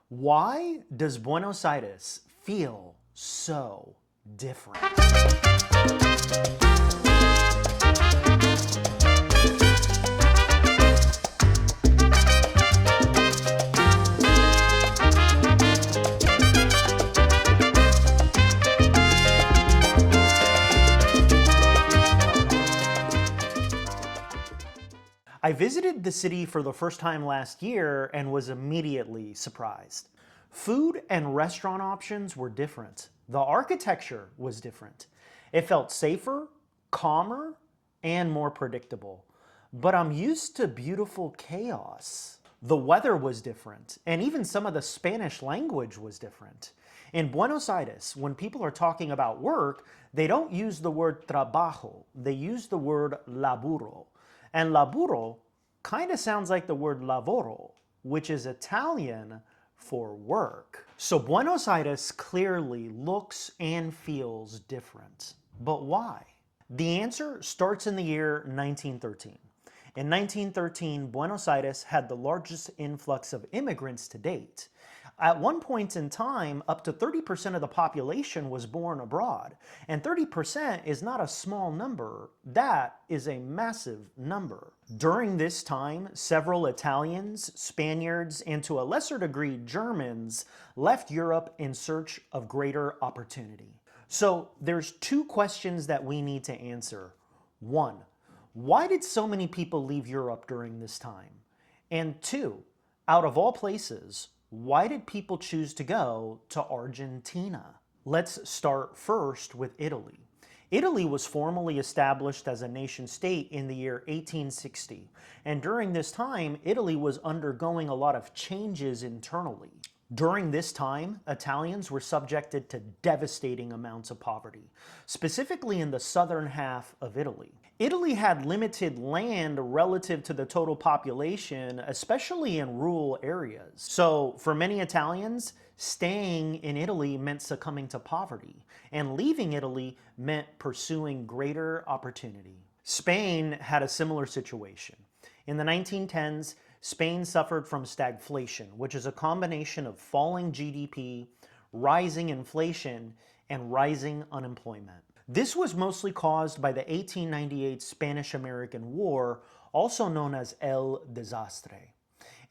Why does Buenos Aires feel so different? I visited the city for the first time last year and was immediately surprised. Food and restaurant options were different. The architecture was different. It felt safer, calmer, and more predictable. But I'm used to beautiful chaos. The weather was different, and even some of the Spanish language was different. In Buenos Aires, when people are talking about work, they don't use the word trabajo, they use the word laburo. And laburo kind of sounds like the word lavoro, which is Italian for work. So Buenos Aires clearly looks and feels different. But why? The answer starts in the year 1913. In 1913, Buenos Aires had the largest influx of immigrants to date. At one point in time, up to 30% of the population was born abroad. And 30% is not a small number. That is a massive number. During this time, several Italians, Spaniards, and to a lesser degree Germans left Europe in search of greater opportunity. So there's two questions that we need to answer. One, why did so many people leave Europe during this time? And two, out of all places, why did people choose to go to Argentina? Let's start first with Italy. Italy was formally established as a nation state in the year 1860, and during this time, Italy was undergoing a lot of changes internally. During this time, Italians were subjected to devastating amounts of poverty, specifically in the southern half of Italy. Italy had limited land relative to the total population, especially in rural areas. So for many Italians, staying in Italy meant succumbing to poverty, and leaving Italy meant pursuing greater opportunity. Spain had a similar situation. In the 1910s, Spain suffered from stagflation, which is a combination of falling GDP, rising inflation, and rising unemployment. This was mostly caused by the 1898 Spanish-American War, also known as El Desastre.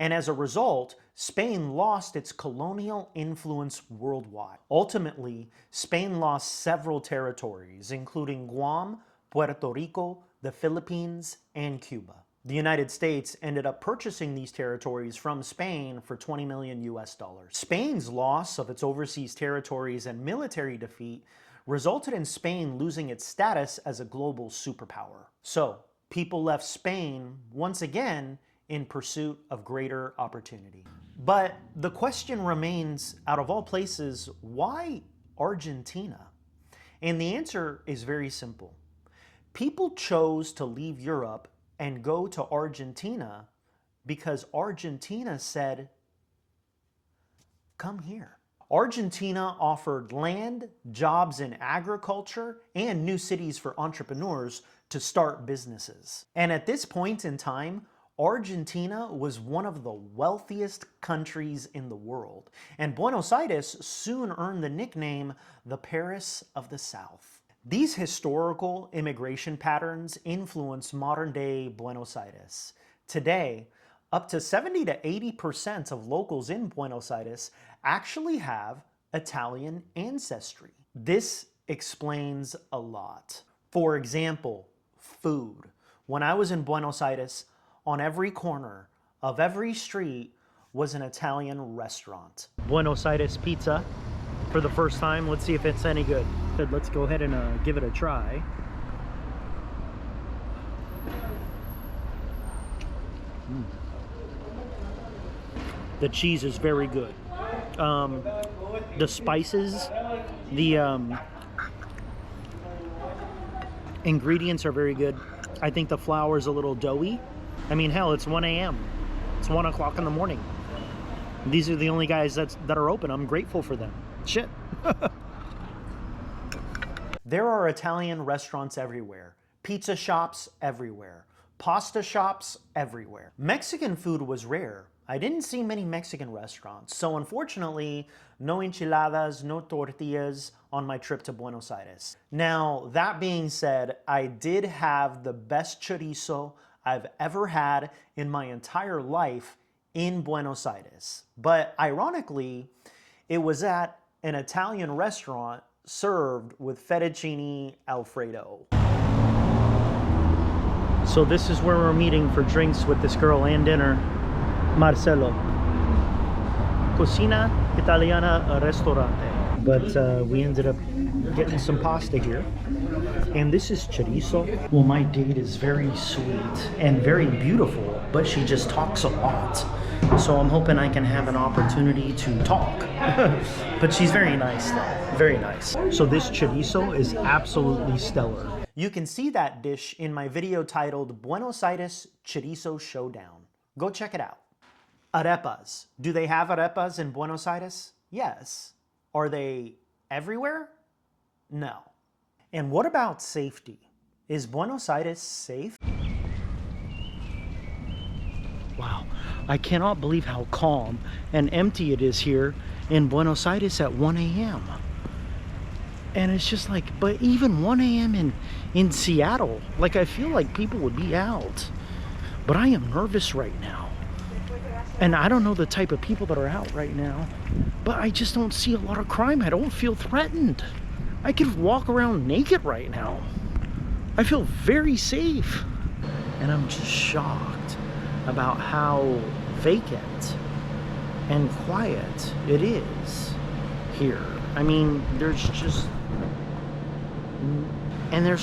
And as a result, Spain lost its colonial influence worldwide. Ultimately, Spain lost several territories, including Guam, Puerto Rico, the Philippines, and Cuba. The United States ended up purchasing these territories from Spain for $20 million US. Spain's loss of its overseas territories and military defeat resulted in Spain losing its status as a global superpower. So, people left Spain once again in pursuit of greater opportunity. But the question remains, out of all places, why Argentina? And the answer is very simple. People chose to leave Europe and go to Argentina because Argentina said, come here. Argentina offered land, jobs in agriculture, and new cities for entrepreneurs to start businesses. And at this point in time, Argentina was one of the wealthiest countries in the world, and Buenos Aires soon earned the nickname the Paris of the South. These historical immigration patterns influence modern-day Buenos Aires. Today, up to 70 to 80% of locals in Buenos Aires actually have Italian ancestry. This explains a lot. For example, food. When I was in Buenos Aires, on every corner of every street was an Italian restaurant. Buenos Aires pizza for the first time. Let's see if it's any good. Let's go ahead and give it a try. The cheese is very good. The spices, the ingredients are very good. I think the flour is a little doughy. I mean, hell, it's 1 a.m. It's 1 o'clock in the morning. These are the only guys that are open. I'm grateful for them. Shit. There are Italian restaurants everywhere, pizza shops everywhere, pasta shops everywhere. Mexican food was rare, I didn't see many Mexican restaurants, so unfortunately, no enchiladas, no tortillas on my trip to Buenos Aires. Now, that being said, I did have the best chorizo I've ever had in my entire life in Buenos Aires. But ironically, it was at an Italian restaurant served with fettuccine Alfredo. So this is where we're meeting for drinks with this girl and dinner. Marcelo. Cocina Italiana Ristorante. But we ended up getting some pasta here. And this is chorizo. Well, my date is very sweet and very beautiful, but she just talks a lot. So I'm hoping I can have an opportunity to talk. But she's very nice though, very nice. So this chorizo is absolutely stellar. You can see that dish in my video titled Buenos Aires Chorizo Showdown. Go check it out. Arepas. Do they have arepas in Buenos Aires? Yes. Are they everywhere? No. And what about safety? Is Buenos Aires safe? Wow, I cannot believe how calm and empty it is here in Buenos Aires at 1 a.m. And it's just like, but even 1 a.m. in Seattle, like I feel like people would be out. But I am nervous right now. And I don't know the type of people that are out right now, but I just don't see a lot of crime. I don't feel threatened. I could walk around naked right now. I feel very safe. And I'm just shocked about how vacant and quiet it is here. I mean, there's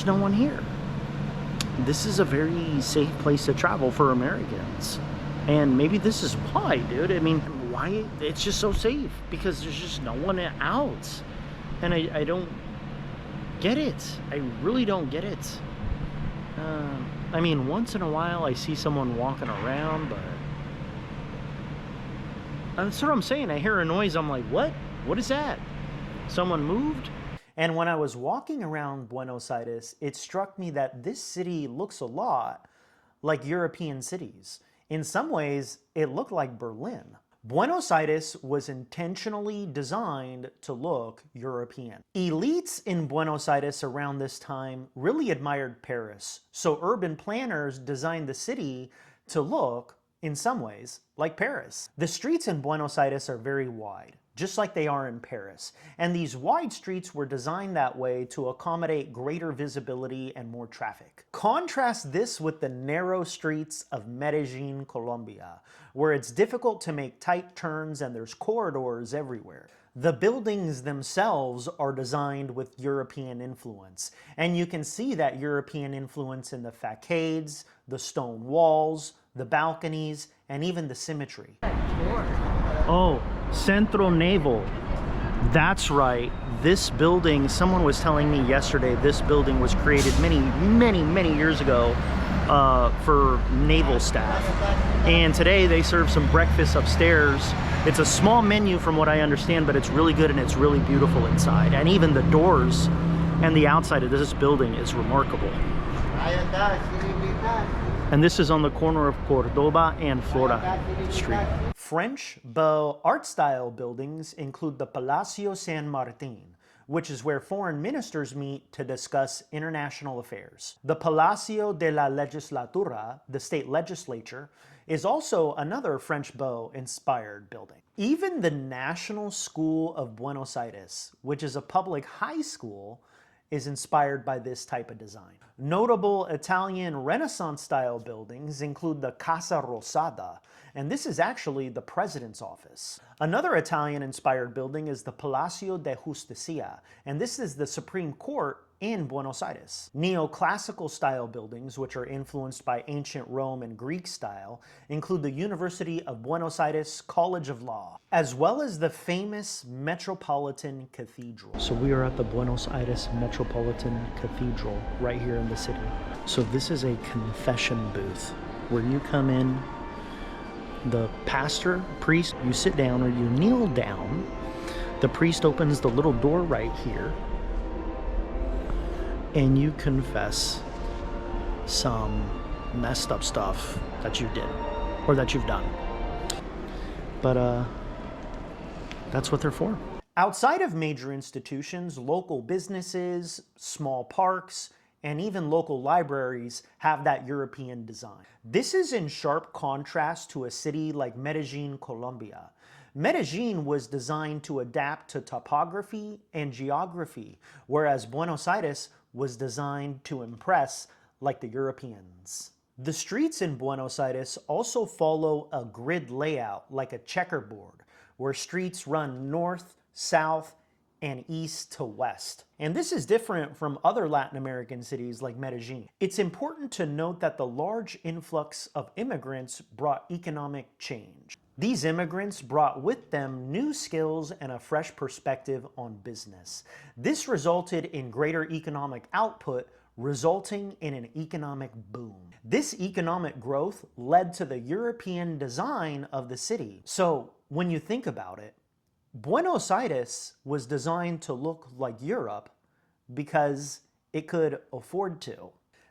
no one here. This is a very safe place to travel for Americans. And maybe this is why, dude. I mean, why it's just so safe, because there's just no one out. And I don't get it. I really don't get it. I mean, once in a while I see someone walking around, but that's what I'm saying. I hear a noise. I'm like, what? What is that? Someone moved? And when I was walking around Buenos Aires, it struck me that this city looks a lot like European cities. In some ways, it looked like Berlin. Buenos Aires was intentionally designed to look European. Elites in Buenos Aires around this time really admired Paris, so urban planners designed the city to look, in some ways, like Paris. The streets in Buenos Aires are very wide, just like they are in Paris, and these wide streets were designed that way to accommodate greater visibility and more traffic. Contrast this with the narrow streets of Medellin, Colombia, where it's difficult to make tight turns and there's corridors everywhere. The buildings themselves are designed with European influence, and you can see that European influence in the facades, the stone walls, the balconies, and even the symmetry. Oh, Centro Naval. That's right. This building, someone was telling me yesterday, this building was created many years ago for naval staff. And today they serve some breakfast upstairs. It's a small menu from what I understand, but it's really good and it's really beautiful inside. And even the doors and the outside of this building is remarkable. And this is on the corner of Cordoba and Flora Street. French Beaux Art style buildings include the Palacio San Martin, which is where foreign ministers meet to discuss international affairs. The Palacio de la Legislatura, the state legislature, is also another French Beaux-inspired building. Even the National School of Buenos Aires, which is a public high school, is inspired by this type of design. Notable Italian Renaissance-style buildings include the Casa Rosada, and this is actually the president's office. Another Italian-inspired building is the Palacio de Justicia, and this is the Supreme Court in Buenos Aires. Neoclassical style buildings, which are influenced by ancient Rome and Greek style, include the University of Buenos Aires College of Law, as well as the famous Metropolitan Cathedral. So we are at the Buenos Aires Metropolitan Cathedral right here in the city. So this is a confession booth where you come in, the pastor, priest, you sit down or you kneel down. The priest opens the little door right here, and you confess some messed up stuff that you did or that you've done. but that's what they're for. Outside of major institutions, local businesses, small parks, and even local libraries have that European design. This is in sharp contrast to a city like Medellin, Colombia. Medellin was designed to adapt to topography and geography, whereas Buenos Aires was designed to impress like the Europeans. The streets in Buenos Aires also follow a grid layout like a checkerboard, where streets run north, south, and east to west. And this is different from other Latin American cities like Medellin. It's important to note that the large influx of immigrants brought economic change. These immigrants brought with them new skills and a fresh perspective on business. This resulted in greater economic output, resulting in an economic boom. This economic growth led to the European design of the city. So when you think about it, Buenos Aires was designed to look like Europe because it could afford to.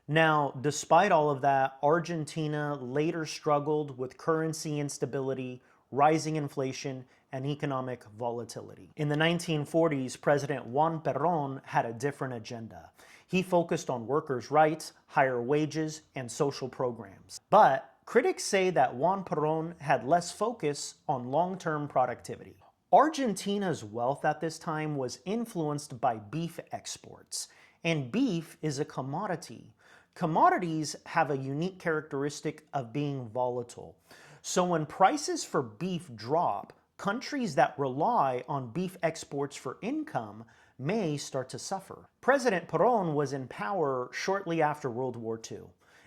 Now, despite all of that, Argentina later struggled with currency instability, rising inflation, and economic volatility. In the 1940s, President Juan Perón had a different agenda. He focused on workers' rights, higher wages, and social programs. But critics say that Juan Perón had less focus on long-term productivity. Argentina's wealth at this time was influenced by beef exports, and beef is a commodity. Commodities have a unique characteristic of being volatile. So when prices for beef drop, countries that rely on beef exports for income may start to suffer. President Perón was in power shortly after World War II.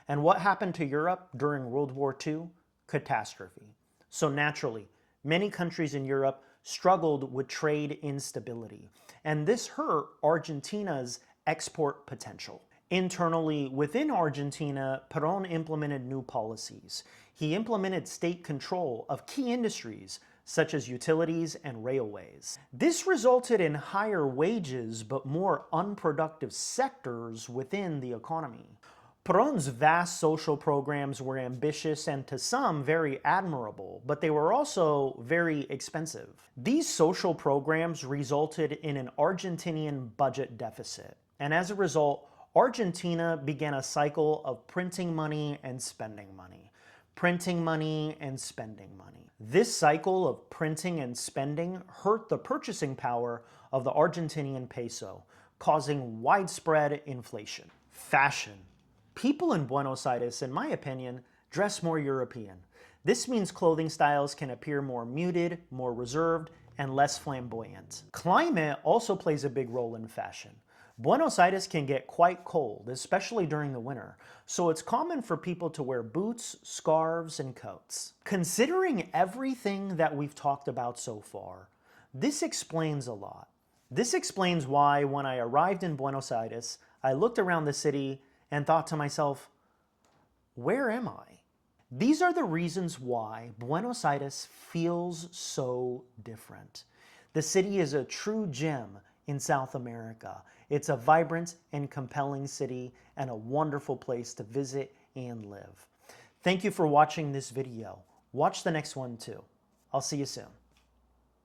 And what happened to Europe during World War II? Catastrophe. So naturally, many countries in Europe struggled with trade instability, and this hurt Argentina's export potential. Internally, within Argentina, Perón implemented new policies. He implemented state control of key industries such as utilities and railways. This resulted in higher wages but more unproductive sectors within the economy. Perón's vast social programs were ambitious and to some very admirable, but they were also very expensive. These social programs resulted in an Argentinian budget deficit, and as a result, Argentina began a cycle of printing money and spending money. Printing money and spending money. This cycle of printing and spending hurt the purchasing power of the Argentinian peso, causing widespread inflation. Fashion. People in Buenos Aires, in my opinion, dress more European. This means clothing styles can appear more muted, more reserved, and less flamboyant. Climate also plays a big role in fashion. Buenos Aires can get quite cold, especially during the winter, so it's common for people to wear boots, scarves, and coats. Considering everything that we've talked about so far, this explains a lot. This explains why, when I arrived in Buenos Aires, I looked around the city and thought to myself, where am I? These are the reasons why Buenos Aires feels so different. The city is a true gem in South America. It's a vibrant and compelling city and a wonderful place to visit and live. Thank you for watching this video. Watch the next one too. I'll see you soon.